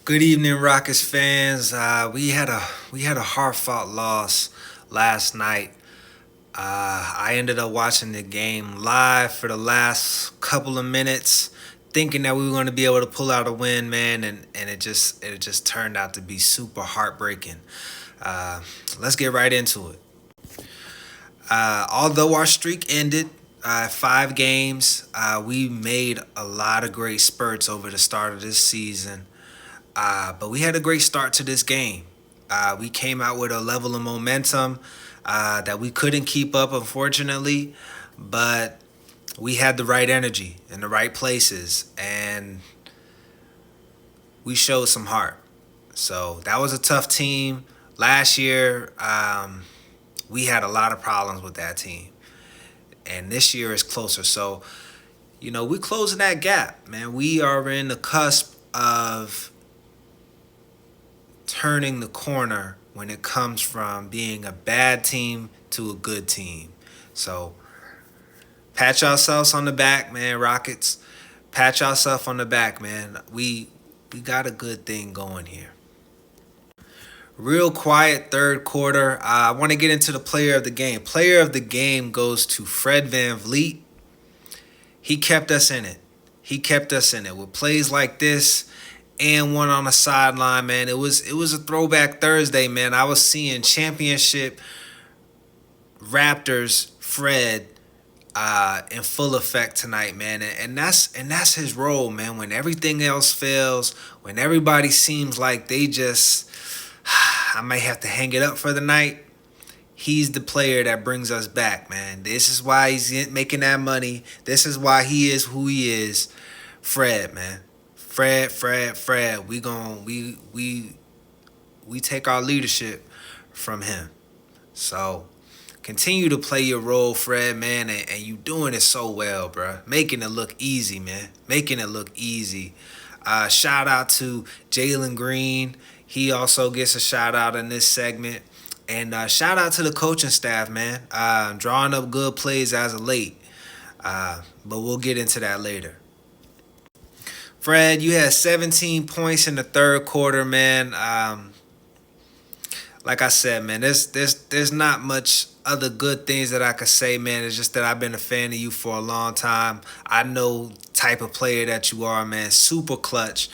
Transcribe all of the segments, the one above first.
Good evening, Rockets fans. We had a hard fought loss last night. I ended up watching the game live for the last couple of minutes, thinking that we were going to be able to pull out a win, man, and it just turned out to be super heartbreaking. Uh, let's get right into it. Although our streak ended 5 games, we made a lot of great spurts over the start of this season. But we had a great start to this game. We came out with a level of momentum that we couldn't keep up, unfortunately, but we had the right energy in the right places, and we showed some heart. So that was a tough team. Last year, we had a lot of problems with that team, and this year is closer. So, we're closing that gap, man. We are in the cusp of turning the corner when it comes from being a bad team to a good team. So pat yourselves on the back, man, Rockets. Pat yourself on the back, man. We got a good thing going here. Real quiet third quarter. I want to get into the player of the game. Player of the game goes to Fred Van Vliet. He kept us in it. He kept us in it with plays like this and one on the sideline, man. It was a throwback Thursday, man. I was seeing championship Raptors Fred in full effect tonight, man. And that's his role, man. When everything else fails, when everybody seems like they just I might have to hang it up for the night. He's the player that brings us back, man. This is why he's making that money. This is why he is who he is. Fred, man. Fred. We take our leadership from him. So continue to play your role, Fred, man, and you doing it so well, bro. Making it look easy, man. Making it look easy. Shout out to Jalen Green. He also gets a shout out in this segment. And shout out to the coaching staff, man. Drawing up good plays as of late. But we'll get into that later. Fred, you had 17 points in the third quarter, man. Like I said, man, there's not much other good things that I could say, man. It's just that I've been a fan of you for a long time. I know type of player that you are, man. Super clutch,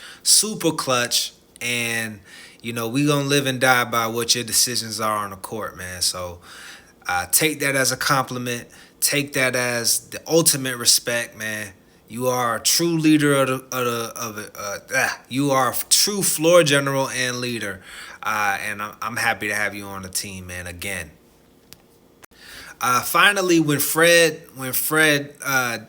and we gonna live and die by what your decisions are on the court, man. So take that as a compliment. Take that as the ultimate respect, man. You are a true leader you are a true floor general and leader, and I'm happy to have you on the team, man. Again, finally, when Fred, I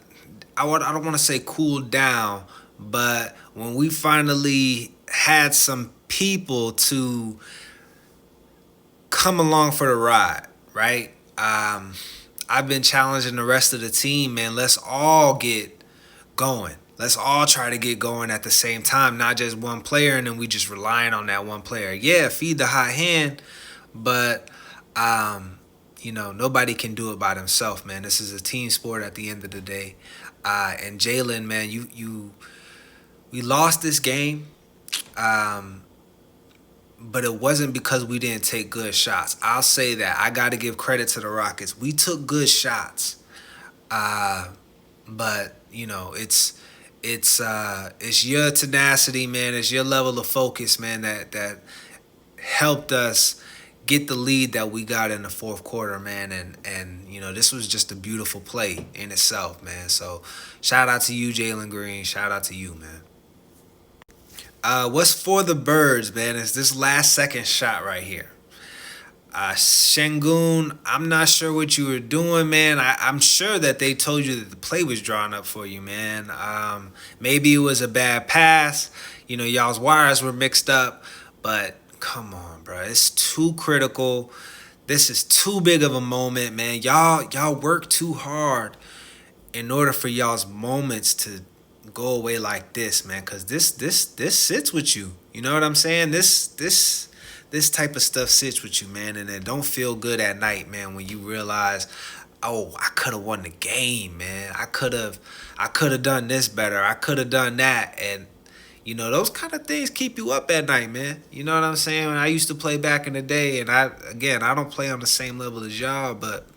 don't want to say cooled down, but when we finally had some people to come along for the ride, right? I've been challenging the rest of the team, man. Let's all get going. Let's all try to get going at the same time, not just one player, and then we just relying on that one player. Yeah, feed the hot hand, but nobody can do it by themselves, man. This is a team sport at the end of the day. And Jalen, man, we lost this game, but it wasn't because we didn't take good shots. I'll say that. I got to give credit to the Rockets. We took good shots, but it's your tenacity, man. It's your level of focus, man, that helped us get the lead that we got in the fourth quarter, man. And this was just a beautiful play in itself, man. So shout out to you, Jalen Green. Shout out to you, man. What's for the birds, man, is this last second shot right here. Shengun, I'm not sure what you were doing, man. I'm sure that they told you that the play was drawn up for you, man. Maybe it was a bad pass. Y'all's wires were mixed up. But come on, bro. It's too critical. This is too big of a moment, man. Y'all work too hard in order for y'all's moments to go away like this, man. Because this sits with you. You know what I'm saying? This type of stuff sits with you, man, and it don't feel good at night, man, when you realize, oh, I could have won the game, man. I could have done this better. I could have done that, and You know, those kind of things keep you up at night, man. You know what I'm saying? When I used to play back in the day, and I don't play on the same level as y'all, but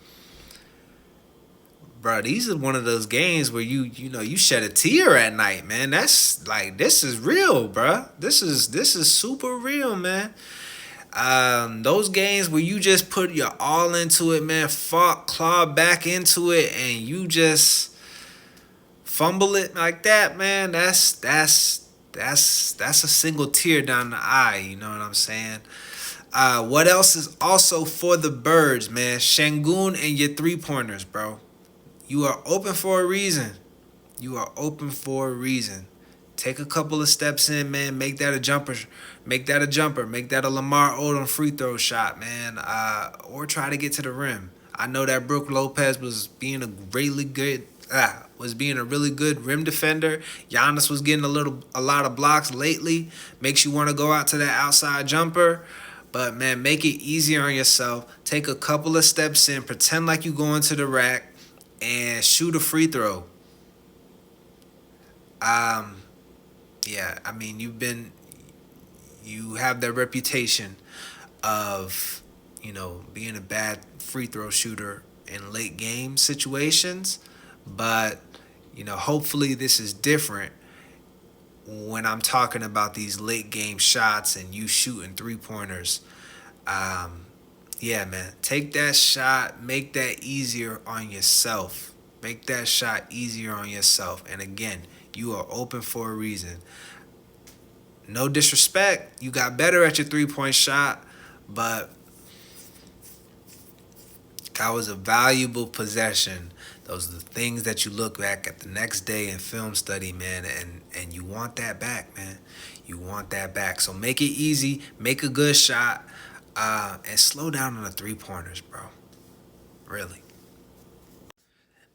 bro, these are one of those games where you shed a tear at night, man. That's like, this is real, bro. This is super real, man. Those games where you just put your all into it, man, fought, clawed back into it, and you just fumble it like that, man. That's a single tear down the eye. You know what I'm saying? What else is also for the birds, man? Shangun and your 3-pointers, bro. You are open for a reason. You are open for a reason. Take a couple of steps in, man. Make that a jumper. Make that a jumper. Make that a Lamar Odom free throw shot, man. Or try to get to the rim. I know that Brook Lopez was being a really good rim defender. Giannis was getting a lot of blocks lately. Makes you want to go out to that outside jumper. But man, make it easier on yourself. Take a couple of steps in. Pretend like you go into the rack and shoot a free throw. Yeah, I mean, you have that reputation of, being a bad free throw shooter in late game situations, but hopefully this is different when I'm talking about these late game shots and you shooting 3-pointers. Yeah, man, take that shot, make that easier on yourself. Make that shot easier on yourself. And again, you are open for a reason. No disrespect, you got better at your 3-point shot, but that was a valuable possession. Those are the things that you look back at the next day in film study, man, and you want that back, man. You want that back. So make it easy, make a good shot, and slow down on the 3-pointers, bro. Really.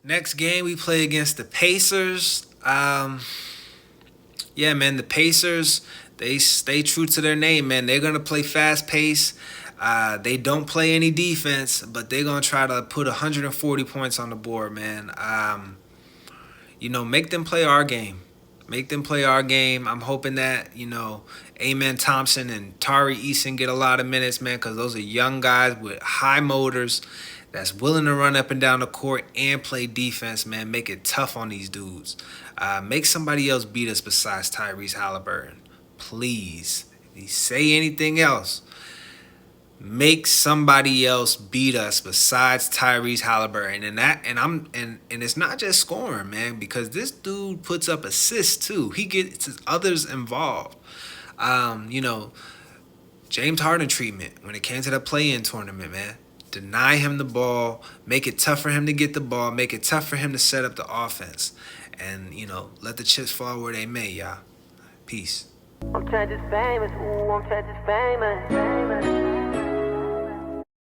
Next game, we play against the Pacers. Yeah, man, the Pacers, they stay true to their name, man. They're going to play fast pace. They don't play any defense, but they're going to try to put 140 points on the board, man. Make them play our game. Make them play our game. I'm hoping that, Amen Thompson and Tari Eason get a lot of minutes, man, because those are young guys with high motors that's willing to run up and down the court and play defense, man. Make it tough on these dudes. Make somebody else beat us besides Tyrese Halliburton. Please. If you say anything else, make somebody else beat us besides Tyrese Halliburton. And it's not just scoring, man, because this dude puts up assists too. He gets others involved. James Harden treatment when it came to the play-in tournament, man. Deny him the ball, make it tough for him to get the ball, make it tough for him to set up the offense. And, let the chips fall where they may, y'all. Peace. I'm famous. Ooh, I'm famous.